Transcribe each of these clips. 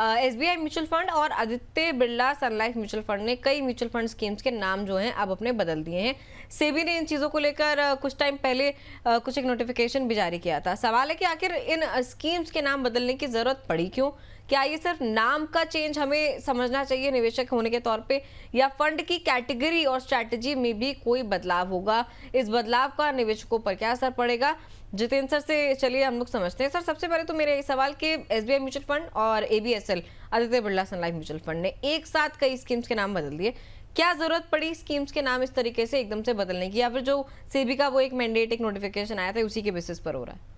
SBI mutual fund और आदित्य बिरला सन life mutual fund ने कई म्यूचुअल फंड स्कीम्स के नाम जो हैं अब अपने बदल दिए हैं। सेबी ने इन चीज़ों को लेकर कुछ टाइम पहले कुछ एक नोटिफिकेशन भी जारी किया था। सवाल है कि आखिर इन स्कीम्स के नाम बदलने की जरूरत पड़ी क्यों? क्या ये सिर्फ नाम का चेंज हमें समझना चाहिए निवेशक होने के तौर पे, या फंड की कैटेगरी और स्ट्रैटेजी में भी कोई बदलाव होगा? इस बदलाव का निवेशकों पर क्या असर पड़ेगा? जितेंद्र सर से चलिए हम लोग समझते हैं। सर, सबसे पहले तो मेरा ये सवाल कि एसबीआई म्यूचुअल फंड और एबीएसएल आदित्य बिरला सन लाइफ म्यूचुअल फंड ने एक साथ कई स्कीम्स के नाम बदल दिए। क्या जरूरत पड़ी स्कीम्स के नाम इस तरीके से एकदम से बदलने की, या फिर जो सेबी का वो एक मैंडेट, एक नोटिफिकेशन आया था, उसी के बेसिस पर हो रहा है?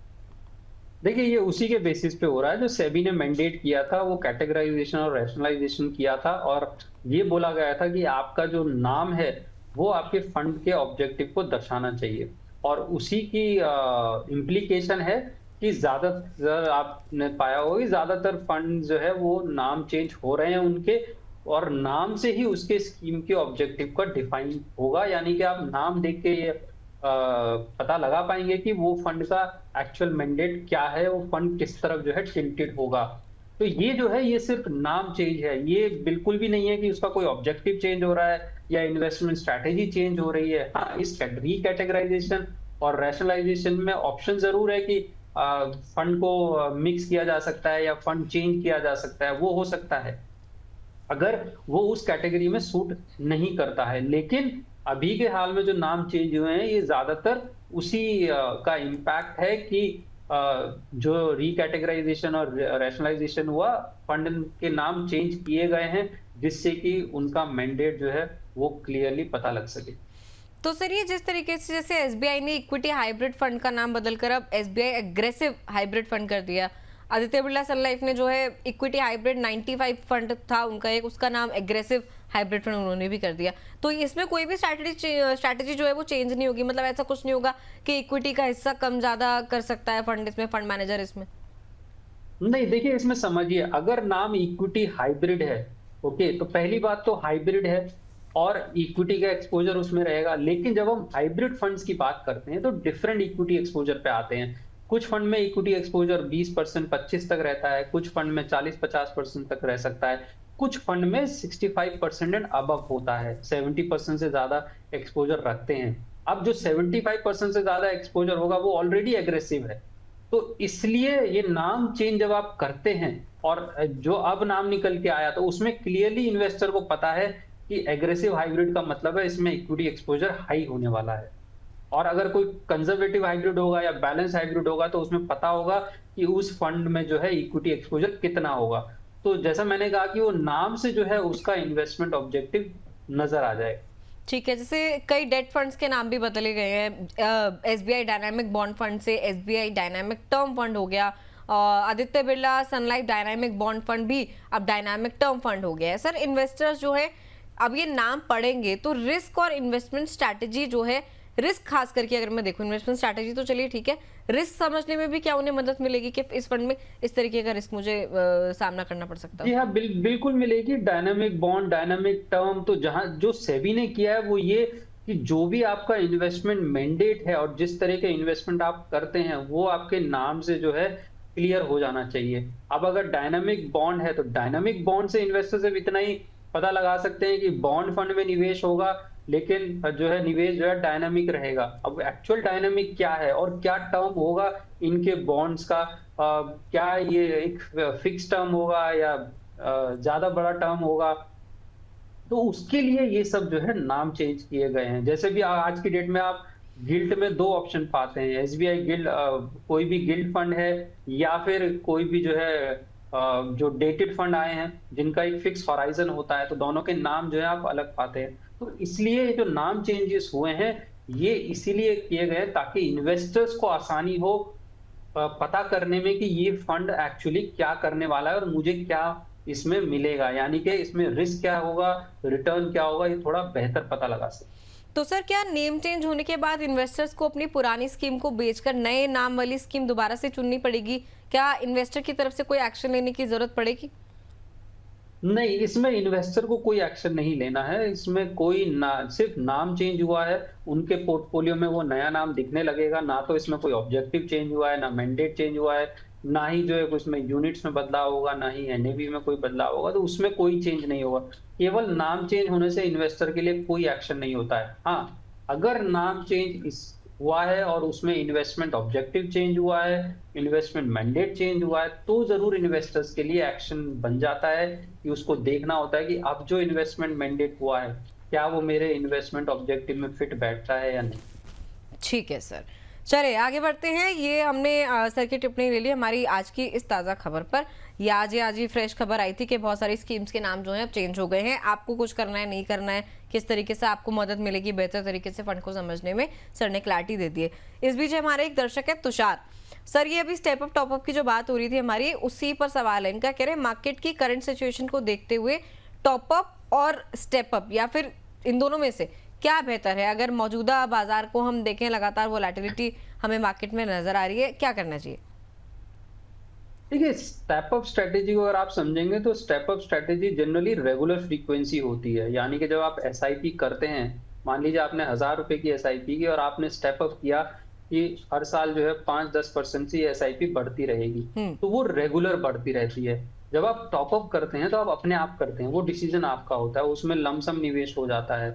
देखिए, ये उसी के बेसिस पे हो रहा है। जो सेबी ने मैंडेट किया था वो कैटेगराइजेशन और रैशनलाइजेशन किया था, और ये बोला गया था कि आपका जो नाम है वो आपके फंड के ऑब्जेक्टिव को दर्शाना चाहिए। और उसी की इम्प्लीकेशन है कि ज्यादातर आपने पाया होगा कि ज्यादातर फंड जो है वो नाम चेंज हो रहे हैं उनके, और नाम से ही उसके स्कीम के ऑब्जेक्टिव का डिफाइन होगा। यानी कि आप नाम देख के ये पता लगा पाएंगे कि वो फंड का एक्चुअल मैंडेट क्या है, वो फंड किस तरफ जो है टिल्टेड होगा। तो ये जो है ये सिर्फ नाम चेंज है, ये बिल्कुल भी नहीं है कि उसका कोई ऑब्जेक्टिव चेंज हो रहा है या इन्वेस्टमेंट स्ट्रैटेजी चेंज हो रही है। हाँ, इस रीकैटेगराइजेशन और रैशनलाइजेशन में ऑप्शन जरूर है कि फंड को मिक्स किया जा सकता है या फंड चेंज किया जा सकता है, वो हो सकता है अगर वो उस कैटेगरी में सूट नहीं करता है। लेकिन अभी के हाल में जो नाम चेंज हुए हैं ये ज्यादातर उसी का इम्पैक्ट है कि जो रिकैटेगराइजेशन और रैशनलाइजेशन हुआ, फंड के नाम चेंज किए गए हैं जिससे कि उनका मैंडेट जो है वो क्लियरली पता लग सके। तो सर, ये जिस तरीके से जैसे एसबीआई ने इक्विटी हाइब्रिड फंड का नाम बदलकर अब एसबीआई एग्रेसिव हाइब्रिड फंड कर दिया, आदित्य बिरला सन लाइफ ने जो है इक्विटी हाइब्रिड 95 फंड था उनका एक, उसका नाम एग्रेसिव हाइब्रिड फंड उन्होंने भी कर दिया। तो इसमें कोई भी स्ट्रैटेजी जो है वो चेंज नहीं होगी? मतलब ऐसा कुछ नहीं होगा कि इक्विटी का हिस्सा कम ज्यादा कर सकता है फंड, इसमें फंड मैनेजर इसमें? नहीं, देखिए, इसमें समझिए, अगर नाम इक्विटी हाइब्रिड है, ओके, तो पहली बात तो हाइब्रिड है और इक्विटी का एक्सपोजर उसमें रहेगा। लेकिन जब हम हाइब्रिड फंड्स की बात करते हैं तो डिफरेंट इक्विटी एक्सपोजर पे आते हैं। कुछ फंड में इक्विटी एक्सपोजर 20% 25 तक रहता है, कुछ फंड में 40-50% तक रह सकता है, कुछ फंड में 65% एंड अबव होता है, 70% से ज्यादा एक्सपोजर रखते हैं। अब जो 75% से ज्यादा एक्सपोजर होगा वो ऑलरेडी एग्रेसिव है, तो इसलिए ये नाम चेंज जब आप करते हैं, और जो अब नाम निकल के आया तो उसमें क्लियरली इन्वेस्टर को पता है कि एग्रेसिव हाइब्रिड का मतलब है इसमें इक्विटी एक्सपोजर हाई होने वाला है। और अगर कोई कंजर्वेटिव हाइब्रिड होगा या बैलेंस हाइब्रिड होगा तो उसमें पता होगा कि उस फंड में जो है इक्विटी एक्सपोजर कितना होगा। तो जैसा मैंने कहा कि वो नाम से जो है उसका इन्वेस्टमेंट ऑब्जेक्टिव नजर आ जाएगा। ठीक है, जैसे कई डेट फंड्स के नाम भी बदले गए हैं। एसबीआई डायनामिक बॉन्ड फंड से एसबीआई डायनामिक टर्म फंड हो गया, आदित्य बिरला सन लाइफ डायनामिक बॉन्ड फंड भी अब डायनामिक टर्म फंड हो गया है। सर, इन्वेस्टर्स जो है अब ये नाम पढ़ेंगे तो रिस्क और इन्वेस्टमेंट स्ट्रैटेजी जो है, रिस्क खास करके अगर मैं देखूं, इन्वेस्टमेंट स्ट्रैटेजी तो चलिए ठीक है, रिस्क समझने में भी क्या उन्हें मदद मिलेगी कि इस फंड में इस तरीके का रिस्क मुझे सामना करना पड़ सकता जी है? हाँ, बिल्कुल मिलेगी। डायनामिक बॉन्ड, डायनामिक टर्म, तो जहां जो सेबी ने किया है वो ये कि जो भी आपका इन्वेस्टमेंट मैंडेट है और जिस तरह के इन्वेस्टमेंट आप करते हैं वो आपके नाम से जो है क्लियर हो जाना चाहिए। अब अगर डायनामिक बॉन्ड है तो डायनामिक बॉन्ड से इन्वेस्टर सिर्फ इतना ही पता लगा सकते हैं कि बॉन्ड फंड में निवेश होगा, लेकिन जो है निवेश जो है डायनामिक रहेगा। अब एक्चुअल डायनामिक क्या है और क्या टर्म होगा इनके बॉन्ड्स का, क्या ये एक फिक्स टर्म होगा या ज्यादा बड़ा टर्म होगा, तो उसके लिए ये सब जो है नाम चेंज किए गए हैं। जैसे भी आज की डेट में आप गिल्ट में दो ऑप्शन पाते हैं, एसबीआई गिल्ड, कोई भी गिल्ड फंड है या फिर कोई भी जो है जो डेटेड फंड आए हैं जिनका एक फिक्स हॉराइजन होता है, तो दोनों के नाम जो है आप अलग पाते हैं। तो इसलिए जो नाम चेंजेस हुए हैं ये इसीलिए किए गए ताकि इन्वेस्टर्स को आसानी हो पता करने में कि ये फंड एक्चुअली क्या करने वाला है और मुझे क्या इसमें मिलेगा, यानी कि इसमें रिस्क क्या होगा, रिटर्न क्या होगा, ये थोड़ा बेहतर पता लगा सकते। तो सर, क्या नेम चेंज होने के बाद इन्वेस्टर्स को अपनी पुरानी स्कीम को बेचकर नए नाम वाली स्कीम दोबारा से चुननी पड़ेगी? क्या इन्वेस्टर की तरफ से कोई एक्शन लेने की जरूरत पड़ेगी? नहीं, इसमें इन्वेस्टर को कोई एक्शन नहीं लेना है। इसमें कोई ना, सिर्फ नाम चेंज हुआ है, उनके पोर्टफोलियो में वो नया नाम दिखने लगेगा। ना तो इसमें कोई ऑब्जेक्टिव चेंज हुआ है, ना मैंडेट चेंज हुआ है, ना ही जो है उसमें यूनिट्स में बदलाव होगा, ना ही एनएवी में कोई बदलाव होगा, तो उसमें कोई चेंज नहीं होगा। केवल नाम चेंज होने से इन्वेस्टर के लिए कोई एक्शन नहीं होता है। हाँ, अगर नाम चेंज इस हुआ है और उसमें इन्वेस्टमेंट ऑब्जेक्टिव चेंज हुआ है, इन्वेस्टमेंट मैंडेट चेंज हुआ है, तो ज़रूर इन्वेस्टर्स के लिए एक्शन बन जाता है कि उसको देखना होता है कि अब जो इन्वेस्टमेंट मैंडेट हुआ है, क्या वो मेरे इन्वेस्टमेंट ऑब्जेक्टिव में फिट बैठता है या नहीं। ठीक है सर, चलिए आगे बढ़ते हैं। ये हमने सर की टिप्पणी ले ली हमारी आज की इस ताज़ा खबर पर। ये आज ही फ्रेश खबर आई थी कि बहुत सारी स्कीम्स के नाम जो हैं अब चेंज हो गए हैं। आपको कुछ करना है, नहीं करना है, किस तरीके से आपको मदद मिलेगी बेहतर तरीके से फंड को समझने में, सर ने क्लैरिटी दे दी है। इस बीच हमारे एक दर्शक है तुषार सर, ये अभी स्टेप अप टॉप अप की जो बात हो रही थी हमारी, उसी पर सवाल है इनका। कह रहे हैं मार्केट की करंट सिचुएशन को देखते हुए टॉप अप और स्टेप अप या फिर इन दोनों में से क्या बेहतर है? अगर मौजूदा बाजार को हम देखें, लगातार वोलेटिलिटी हमें मार्केट में नजर आ रही है, क्या करना चाहिए? देखिए, स्टेप अप स्ट्रेटेजी को अगर आप समझेंगे तो step up strategy generally regular frequency होती है। यानी कि जब आप एसआईपी करते हैं, मान लीजिए आपने 1000 रुपए की एसआईपी की और आपने स्टेप अप किया कि हर साल जो है 5-10% से एसआईपी बढ़ती रहेगी, तो वो रेगुलर बढ़ती रहती है। जब आप टॉप अप करते हैं तो आप अपने आप करते हैं, वो डिसीजन आपका होता है, उसमें लमसम निवेश हो जाता है।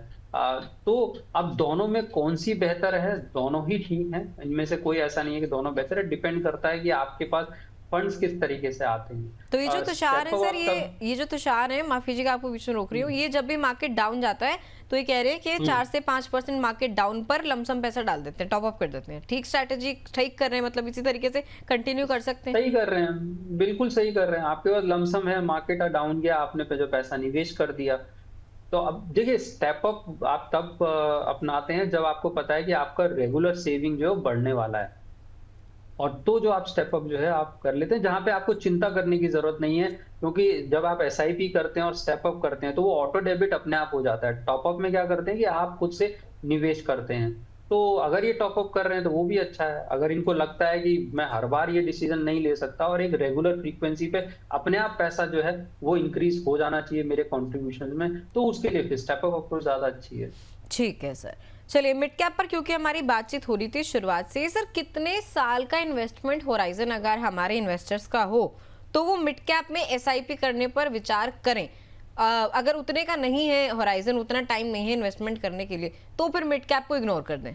तो अब दोनों में कौन सी बेहतर है? दोनों ही ठीक है, इनमें से कोई ऐसा नहीं है कि दोनों बेहतर है। डिपेंड करता है कि आपके पास फंड्स किस तरीके से आते हैं। तो ये जो तुषार है सर, तब ये जो तुषार है, माफ कीजिएगा आपको बीच में रोक रही हूँ, ये जब भी मार्केट डाउन जाता है तो ये कह रहे हैं कि 4 से 5% मार्केट डाउन पर लमसम पैसा डाल देते हैं, टॉप अप कर देते हैं। ठीक स्ट्रैटेजी ठीक कर रहे हैं, मतलब इसी तरीके से कंटिन्यू कर सकते हैं। सही कर रहे हैं, बिल्कुल सही कर रहे हैं। आपके पास लमसम है, मार्केट डाउन गया, आपने पे जो पैसा निवेश कर दिया। तो अब देखिए, स्टेप अप आप तब अपनाते हैं जब आपको पता है कि आपका रेगुलर सेविंग जो है वो बढ़ने वाला है। और तो जो आप स्टेप अप जो है आप कर लेते हैं, जहां पे आपको चिंता करने की जरूरत नहीं है, क्योंकि जब आप एसआईपी करते हैं और स्टेप अप करते हैं तो वो ऑटो डेबिट अपने आप हो जाता है। टॉप अप में क्या करते हैं कि आप खुद से निवेश करते हैं। तो अगर ये टॉप अप कर रहे हैं तो वो भी अच्छा है। अगर इनको लगता है कि मैं हर बार ये डिसीजन नहीं ले सकता और एक रेगुलर फ्रीक्वेंसी पे अपने आप पैसा जो है वो इंक्रीज हो जाना चाहिए मेरे कॉन्ट्रीब्यूशन में, तो उसके लिए फिर स्टेप अप अप्रोच ज्यादा अच्छी है। ठीक है सर, चलिए मिड कैप पर क्योंकि हमारी बातचीत हो रही थी शुरुआत से, सर कितने साल का इन्वेस्टमेंट होराइजन अगर हमारे इन्वेस्टर्स का हो तो वो मिड कैप में एसआईपी करने पर विचार करें? अगर उतने का नहीं है होराइजन, उतना टाइम नहीं है इन्वेस्टमेंट करने के लिए, तो फिर मिड कैप को इग्नोर कर दें?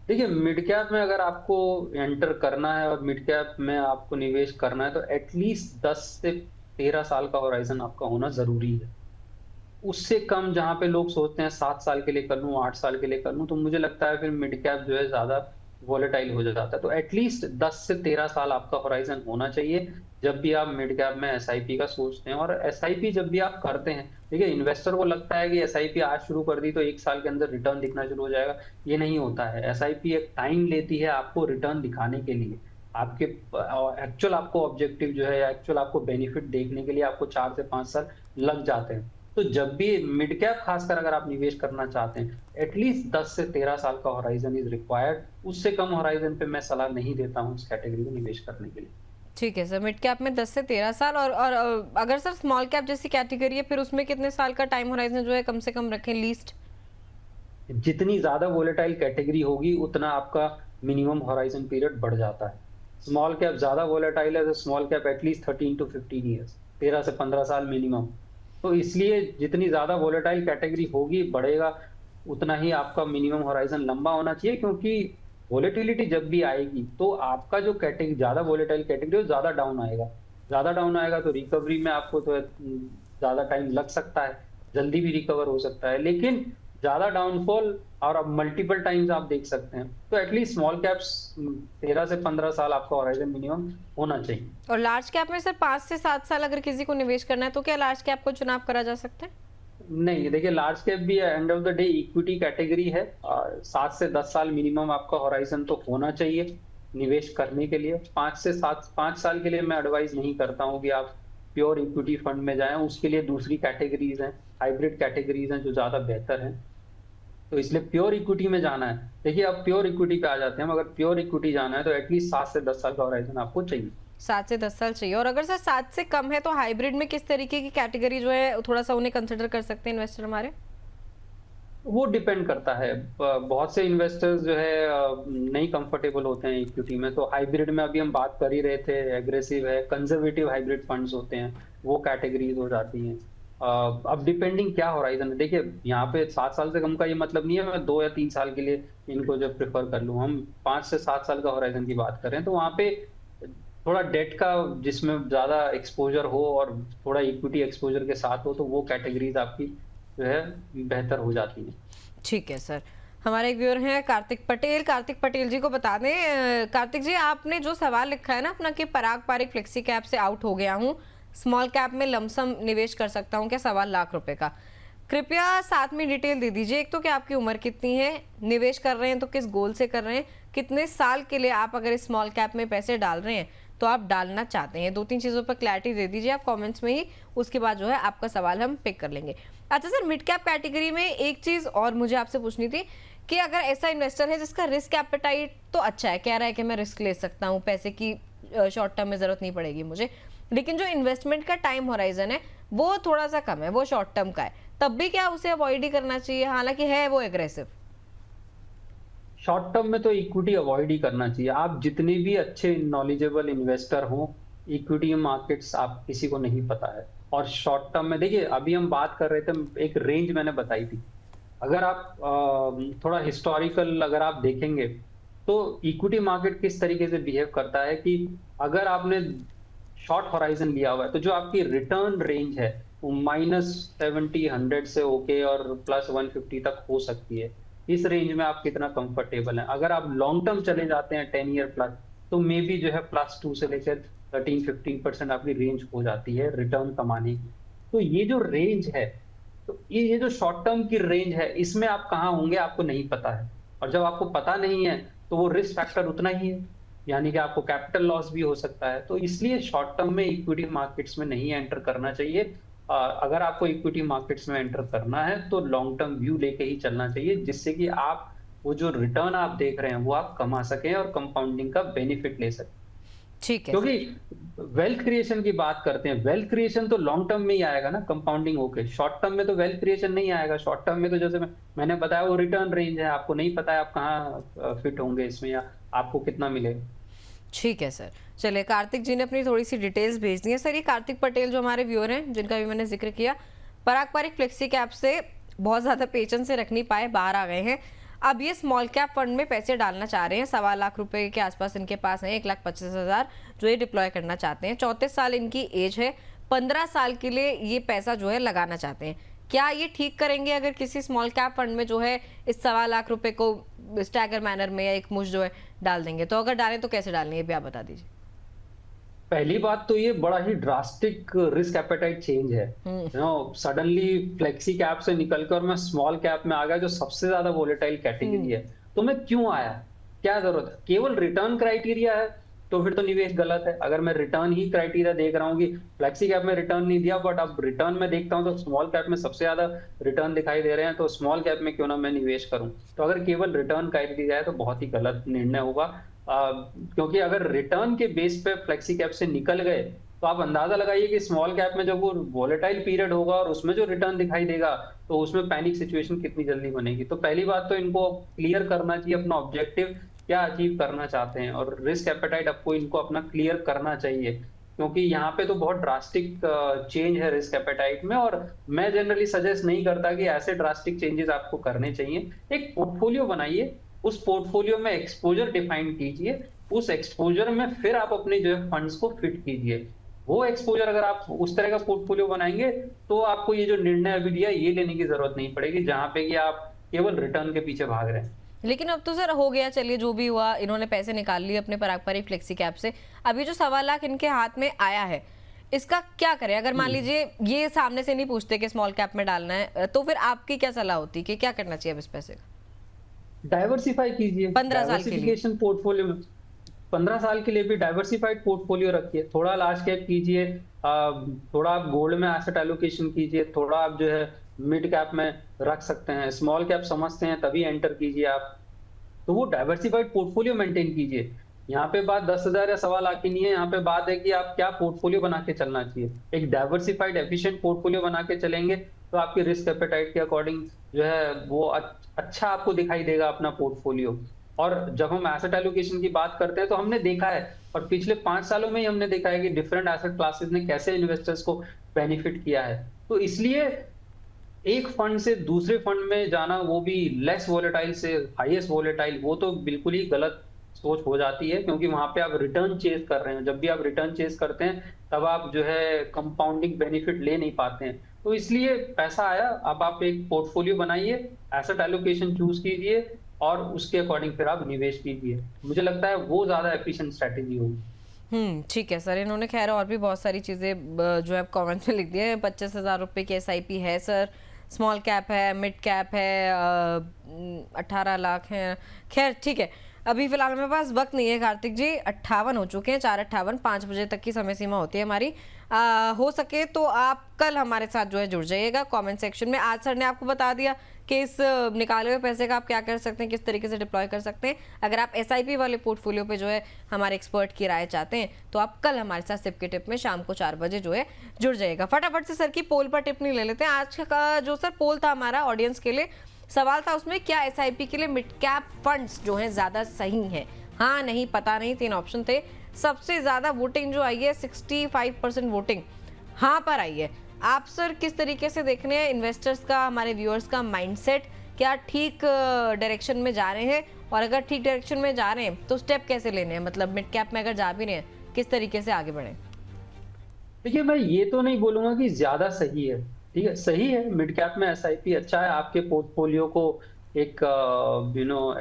देखिए, मिड कैप में अगर आपको एंटर करना है और मिड कैप में आपको निवेश करना है तो एटलीस्ट 10 से 13 साल का होराइजन आपका होना जरूरी है। उससे कम जहां पे लोग सोचते हैं 7 साल के लिए कर लूं, 8 साल के लिए कर लूं, तो मुझे लगता है फिर मिड कैप जो है ज्यादा वॉलेटाइल हो जाता है। तो एटलीस्ट 10 से 13 साल आपका होराइजन होना चाहिए जब भी आप मिड कैप में एसआईपी का सोचते हैं। और एसआईपी जब भी आप करते हैं, देखिए इन्वेस्टर को लगता है कि एसआईपी आज शुरू कर दी तो 1 साल के अंदर रिटर्न दिखना शुरू हो जाएगा। ये नहीं होता है। एसआईपी एक टाइम लेती है आपको रिटर्न दिखाने के लिए। आपके एक्चुअल आपको ऑब्जेक्टिव जो है या एक्चुअल आपको बेनिफिट देखने के लिए आपको 4 से 5 साल लग जाते हैं। तो जब भी मिड कैप खासकर अगर आप निवेश करना चाहते हैं, एटलीस्ट 10 से 13 साल का होराइजन इज रिक्वायर्ड। उससे कम होराइजन पे मैं सलाह नहीं देता हूँ इस कैटेगरी में निवेश करने के लिए। ठीक है सर, मिड कैप में 10 से 13 साल और अगर सर स्मॉल कैप जैसी कैटेगरी है, फिर उसमें कितने साल का टाइम होराइजन जो है कम से कम रखें लीस्ट? जितनी ज्यादा वोलेटाइल कैटेगरी होगी उतना आपका मिनिमम होराइजन पीरियड बढ़ जाता है। स्मॉल कैप ज्यादा वोलेटाइल है तो small cap at least 13 to 15 years, 13 से 15 साल मिनिमम। तो इसलिए जितनी ज्यादा वोलेटाइल कैटेगरी होगी बढ़ेगा, उतना ही आपका मिनिमम होराइजन लंबा होना चाहिए। क्योंकि वोलेटिलिटी जब भी आएगी तो आपका जो कैटेगरी ज्यादा वोलेटाइल कैटेगरी है ज्यादा डाउन आएगा। ज्यादा डाउन आएगा तो रिकवरी में आपको तो ज्यादा टाइम लग सकता है, जल्दी भी रिकवर हो सकता है। लेकिन ज्यादा डाउनफॉल और अब मल्टीपल टाइम्स आप देख सकते हैं, तो एटलीस्ट स्मॉल कैप्स 13 से 15 साल आपका होराइजन मिनिमम होना चाहिए। और लार्ज कैप में सर 5 से 7 साल अगर किसी को निवेश करना है तो क्या लार्ज कैप को चुनाव करा जा सकता है? नहीं, देखिए लार्ज कैप भी end of the day equity category है। 7 से 10 साल मिनिमम आपका होराइजन तो होना चाहिए निवेश करने के लिए। 5 साल के लिए मैं एडवाइज नहीं करता हूँ कि आप प्योर इक्विटी फंड में जाएं। उसके लिए दूसरी कैटेगरीज हैं, हाइब्रिड कैटेगरीज हैं जो ज्यादा बेहतर हैं। तो इसलिए प्योर इक्विटी में जाना है। देखिए अब प्योर इक्विटी पे आ जाते हैं। अगर प्योर इक्विटी जाना है तो एटलीस्ट 7 से 10 साल का होराइजन आपको चाहिए। 7 से 10 साल चाहिए। और अगर सर 7 से कम है तो हाइब्रिड में किस तरीके की कैटेगरी जो है थोड़ा सा उन्हें कंसिडर कर सकते हैं इन्वेस्टर हमारे? वो डिपेंड करता है। बहुत से इन्वेस्टर्स जो है नहीं कंफर्टेबल होते हैं इक्विटी में, तो हाइब्रिड में अभी हम बात कर ही रहे थे, एग्रेसिव है, कंजर्वेटिव हाइब्रिड फंड्स होते हैं, वो कैटेगरीज हो जाती हैं। अब डिपेंडिंग क्या होराइजन है, देखिए यहाँ पे 7 साल से कम का ये मतलब नहीं है मैं 2 या 3 साल के लिए इनको जो प्रेफर कर लूँ। हम 5 से 7 साल का होराइजन की बात करें तो वहाँ पे थोड़ा डेट का जिसमें ज्यादा एक्सपोजर हो और थोड़ा इक्विटी एक्सपोजर के साथ हो, तो वो कैटेगरीज आपकी जो है बेहतर हो जाती है। ठीक है सर। हमारे एक व्यूअर हैं कार्तिक पटेल। कार्तिक पटेल जी को बता दें, कार्तिक जी आपने जो सवाल लिखा है ना अपना कि पराग पारिक फ्लेक्सी कैप से आउट हो गया हूँ, स्मॉल कैप में लमसम निवेश कर सकता हूँ क्या, 1.25 लाख रुपए का। कृपया साथ में डिटेल दे दीजिए। एक तो कि आपकी उम्र कितनी है, निवेश कर रहे हैं तो किस गोल से कर रहे हैं, कितने साल के लिए आप अगर स्मॉल कैप में पैसे डाल रहे हैं तो आप डालना चाहते हैं। 2-3 चीज़ों पर क्लैरिटी दे दीजिए आप कमेंट्स में ही, उसके बाद जो है आपका सवाल हम पिक कर लेंगे। अच्छा सर, मिड कैप कैटेगरी में एक चीज़ और मुझे आपसे पूछनी थी कि अगर ऐसा इन्वेस्टर है जिसका रिस्क एपेटाइट तो अच्छा है, कह रहा है कि मैं रिस्क ले सकता हूँ, पैसे की शॉर्ट टर्म में ज़रूरत नहीं पड़ेगी मुझे, लेकिन जो इन्वेस्टमेंट का टाइम होराइजन है वो थोड़ा सा कम है, वो शॉर्ट टर्म का है, तब भी क्या उसे अवॉइड ही करना चाहिए, हालांकि है वो एग्रेसिव? शॉर्ट टर्म में तो इक्विटी अवॉइड ही करना चाहिए। आप जितने भी अच्छे नॉलेजेबल इन्वेस्टर हो, इक्विटी मार्केट्स आप किसी को नहीं पता है। और शॉर्ट टर्म में देखिए अभी हम बात कर रहे थे, एक रेंज मैंने बताई थी। अगर आप थोड़ा हिस्टोरिकल अगर आप देखेंगे तो इक्विटी मार्केट किस तरीके से बिहेव करता है कि अगर आपने शॉर्ट होराइजन लिया हुआ है तो जो आपकी रिटर्न रेंज है वो -70 100 से ओके और +150 तक हो सकती है। इस रेंज में आप कितना कंफर्टेबल हैं। अगर आप लॉन्ग टर्म चले जाते हैं 10 ईयर प्लस, तो मे बी जो है +2 से लेकर 13-15% आपकी रेंज हो जाती है रिटर्न कमाने की। तो ये जो रेंज है, तो ये जो शॉर्ट टर्म की रेंज है, इसमें आप कहाँ होंगे आपको नहीं पता है। और जब आपको पता नहीं है तो वो रिस्क फैक्टर उतना ही है, यानी कि आपको कैपिटल लॉस भी हो सकता है। तो इसलिए शॉर्ट टर्म में इक्विटी मार्केट्स में नहीं एंटर करना चाहिए। अगर आपको इक्विटी मार्केट्स में एंटर करना है तो लॉन्ग टर्म व्यू लेके ही चलना चाहिए, जिससे कि आप वो जो रिटर्न आप देख रहे हैं वो आप कमा सकें और कंपाउंडिंग का बेनिफिट ले सकें। ठीक है क्योंकि सर। वेल्थ क्रिएशन की बात करते हैं, वेल्थ क्रिएशन तो लॉन्ग टर्म में ही आएगा ना कंपाउंडिंग होके, शॉर्ट टर्म में तो वेल्थ क्रिएशन नहीं आएगा। शॉर्ट टर्म में तो जैसे मैंने बताया वो रिटर्न रेंज है, आपको नहीं पता है आप कहाँ फिट होंगे इसमें या आपको कितना मिलेगा। ठीक है सर। चलिए, कार्तिक जी ने अपनी थोड़ी सी डिटेल्स भेज दी है। सर, ये कार्तिक पटेल जो हमारे व्यूअर हैं जिनका भी मैंने जिक्र किया, पराग पारिक फ्लेक्सी कैप से बहुत ज़्यादा पेशेंस से रख नहीं पाए, बाहर आ गए हैं। अब ये स्मॉल कैप फंड में पैसे डालना चाह रहे हैं, 1.25 लाख रुपए के आसपास इनके पास है, 1,25,000 जो ये डिप्लॉय करना चाहते हैं। 34 साल इनकी एज है, 15 साल के लिए ये पैसा जो है लगाना चाहते हैं। क्या ये ठीक करेंगे अगर किसी स्मॉल कैप फंड में जो है इस 1.25 लाख रुपए को स्टैगर मैनर में या एक मुश्त जो है डाल देंगे? तो अगर डालें तो कैसे डालें, ये भी आप बता दीजिए। पहली बात तो ये बड़ा ही ड्रास्टिक रिस्क एपेटाइट चेंज है। सडनली फ्लेक्सी कैप से निकलकर मैं स्मॉल कैप में आ गया, जो सबसे ज्यादा वोलेटाइल कैटेगरी है। तो मैं क्यों आया, क्या जरूरत है? केवल रिटर्न क्राइटेरिया है तो फिर तो निवेश गलत है। अगर मैं रिटर्न ही क्राइटेरिया देख रहा हूँ कि फ्लेक्सी कैप में रिटर्न नहीं दिया, बट अब रिटर्न में देखता हूँ तो स्मॉल कैप में सबसे ज्यादा रिटर्न दिखाई दे रहे हैं, तो स्मॉल कैप में क्यों ना मैं निवेश करूं। तो अगर केवल रिटर्न क्राइटेरिया है तो बहुत ही गलत निर्णय होगा। क्योंकि अगर रिटर्न के बेस पे फ्लेक्सी कैप से निकल गए तो आप अंदाजा लगाइए कि स्मॉल कैप में जब वो वोलेटाइल पीरियड होगा और उसमें जो रिटर्न दिखाई देगा तो उसमें पैनिक सिचुएशन कितनी जल्दी बनेगी। तो पहली बात तो इनको क्लियर करना चाहिए अपना ऑब्जेक्टिव क्या अचीव करना चाहते हैं, और रिस्क एपेटाइट आपको इनको अपना क्लियर करना चाहिए, क्योंकि यहाँ पे तो बहुत ड्रास्टिक चेंज है रिस्क एपेटाइट में। और मैं जनरली सजेस्ट नहीं करता कि ऐसे ड्रास्टिक चेंजेस आपको करने चाहिए। एक पोर्टफोलियो बनाइए, उस पोर्टफोलियो में एक्सपोजर डिफाइन कीजिए, उस एक्सपोजर में फिर आप अपने जो है फंड्स को फिट कीजिए। वो एक्सपोजर अगर आप उस तरह का पोर्टफोलियो बनाएंगे तो आपको ये जो निर्णय अभी दिया ये लेने की जरूरत नहीं पड़ेगी, जहां पे कि आप केवल रिटर्न के पीछे भाग रहे हैं। लेकिन अब तो सर हो गया, चलिए जो भी हुआ, इन्होंने पैसे निकाल लिए अपने पराग पारिक फ्लेक्सी कैप से। अभी जो 1.25 लाख इनके हाथ में आया है, इसका क्या करें? अगर मान लीजिए ये सामने से नहीं पूछते कि स्मॉल कैप में डालना है, तो फिर आपकी क्या सलाह होती कि क्या करना चाहिए अब इस पैसे का? डाइवर्सिफाई कीजिए, 15 साल के लिए। डाइवर्सिफिकेशन पोर्टफोलियो में 15 साल के लिए भी डाइवर्सिफाइड पोर्टफोलियो रखिए। थोड़ा लार्ज कैप कीजिए, थोड़ा आप गोल्ड में एसेट एलोकेशन कीजिए, थोड़ा आप जो है मिड कैप में रख सकते हैं, स्मॉल कैप समझते हैं तभी एंटर कीजिए आप। तो वो डाइवर्सिफाइड पोर्टफोलियो मेंटेन कीजिए। यहाँ पे बात 10,000 या 1.25 लाख की नहीं है। यहाँ पे बात है कि आप क्या पोर्टफोलियो बना के चलना चाहिए। एक डाइवर्सिफाइड एफिशिएंट पोर्टफोलियो बना के चलेंगे तो आपकी रिस्क एपेटाइट के अकॉर्डिंग जो है वो अच्छा आपको दिखाई देगा अपना पोर्टफोलियो। और जब हम एसेट एलोकेशन की बात करते हैं तो हमने देखा है, और पिछले 5 सालों में ही हमने देखा है कि डिफरेंट एसेट क्लासेस ने कैसे इन्वेस्टर्स को बेनिफिट किया है। तो इसलिए एक फंड से दूसरे फंड में जाना, वो भी लेस वोलेटाइल से हाईएस्ट वोलेटाइल, वो तो बिल्कुल ही गलत सोच हो जाती है, क्योंकि वहां पे आप रिटर्न चेज कर रहे हैं। जब भी आप रिटर्न चेज करते हैं तब आप जो है कंपाउंडिंग बेनिफिट ले नहीं पाते हैं। तो इसलिए पैसा आया, अब आप एक पोर्टफोलियो बनाइए, एसेट एलोकेशन चूज कीजिए और उसके अकॉर्डिंग फिर आप निवेश कीजिए। मुझे लगता है वो ज्यादा एफिशिएंट स्ट्रेटेजी होगी। ठीक है सर। इन्होंने खैर और भी बहुत सारी चीज़ें जो है कमेंट में लिख दिए हैं। 25,000 रुपये की SIP है सर, स्मॉल कैप है, मिड कैप है, 18 लाख है। खैर ठीक है, अभी फिलहाल मेरे पास वक्त नहीं है कार्तिक जी। 58 हो चुके हैं, 4:58, 5 बजे तक की समय सीमा होती है हमारी। हो सके तो आप कल हमारे साथ जो है जुड़ जाइएगा कमेंट सेक्शन में। आज सर ने आपको बता दिया कि इस निकाले हुए पैसे का आप क्या कर सकते हैं, किस तरीके से डिप्लॉय कर सकते हैं। अगर आप SIP वाले पोर्टफोलियो पे जो है हमारे एक्सपर्ट की राय चाहते हैं तो आप कल हमारे साथ सिप के टिप में शाम को 4 बजे जो है जुड़ जाइएगा। फटाफट से सर की पोल पर टिप्पणी ले लेते हैं। आज का जो सर पोल था हमारा ऑडियंस के लिए, सवाल था उसमें, क्या SIP के लिए मिड कैप फंड्स जो हैं ज़्यादा सही हैं? हाँ, नहीं, पता नहीं, 3 ऑप्शन थे। सबसे ज़्यादा वोटिंग जो आई है 65% वोटिंग हाँ पर आई है। आप सर किस तरीके से देख रहे हैं इन्वेस्टर्स का, हमारे व्यूअर्स का माइंडसेट? क्या ठीक डायरेक्शन में जा रहे हैं? और अगर ठीक डायरेक्शन में जा रहे हैं तो स्टेप कैसे लेने हैं? मतलब मिड कैप में अगर जा भी रहे हैं, किस तरीके से आगे बढ़ें? देखिए, मैं ये तो नहीं बोलूंगा कि ज्यादा सही है। ठीक है, सही है, मिड कैप में SIP अच्छा है, आपके पोर्टफोलियो को एक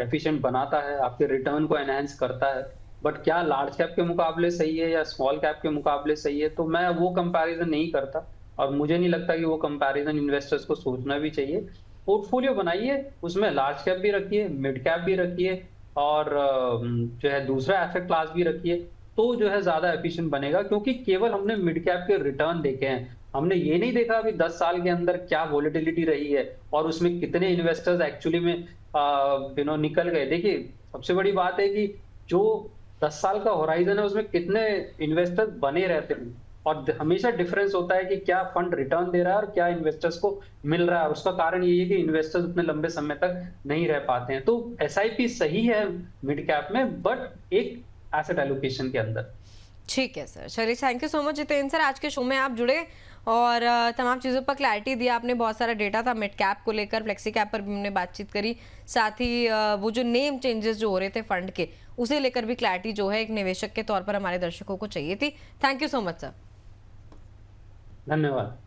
एफिशिएंट बनाता है, आपके रिटर्न को एनहांस करता है। बट क्या लार्ज कैप के मुकाबले सही है या स्मॉल कैप के मुकाबले सही है, तो मैं वो कंपैरिजन नहीं करता, और मुझे नहीं लगता कि वो कंपैरिजन इन्वेस्टर्स को सोचना भी चाहिए। पोर्टफोलियो बनाइए, उसमें लार्ज कैप भी रखिए, मिड कैप भी रखिए, और जो है दूसरा एसेट क्लास भी रखिए, तो जो है ज्यादा एफिशिएंट बनेगा। क्योंकि केवल हमने मिड कैप के रिटर्न देखे हैं, हमने ये नहीं देखा अभी 10 साल के अंदर क्या वोलेटिलिटी रही है और उसमें कितने इन्वेस्टर्स एक्चुअली में निकल गए। देखिए, सबसे बड़ी बात है कि जो 10 साल का होराइजन है उसमें कितने इन्वेस्टर्स बने रहते हैं, और हमेशा डिफरेंस होता है कि क्या फंड रिटर्न दे रहा है और क्या इन्वेस्टर्स को मिल रहा है। और उसका कारण ये है कि इन्वेस्टर्स उतने लंबे समय तक नहीं रह पाते हैं। तो SIP सही है मिड कैप में, बट एक एसेट एलोकेशन के अंदर। ठीक है सर, चलिए, thank you so much Jitendra sir, आज के शो में आप जुड़े और तमाम चीज़ों पर क्लैरिटी दिया आपने। बहुत सारा डेटा था मिड कैप को लेकर, फ्लेक्सी कैप पर भी हमने बातचीत करी, साथ ही वो जो नेम चेंजेस जो हो रहे थे फंड के, उसे लेकर भी क्लैरिटी जो है एक निवेशक के तौर पर हमारे दर्शकों को चाहिए थी। Thank you so much sir. धन्यवाद।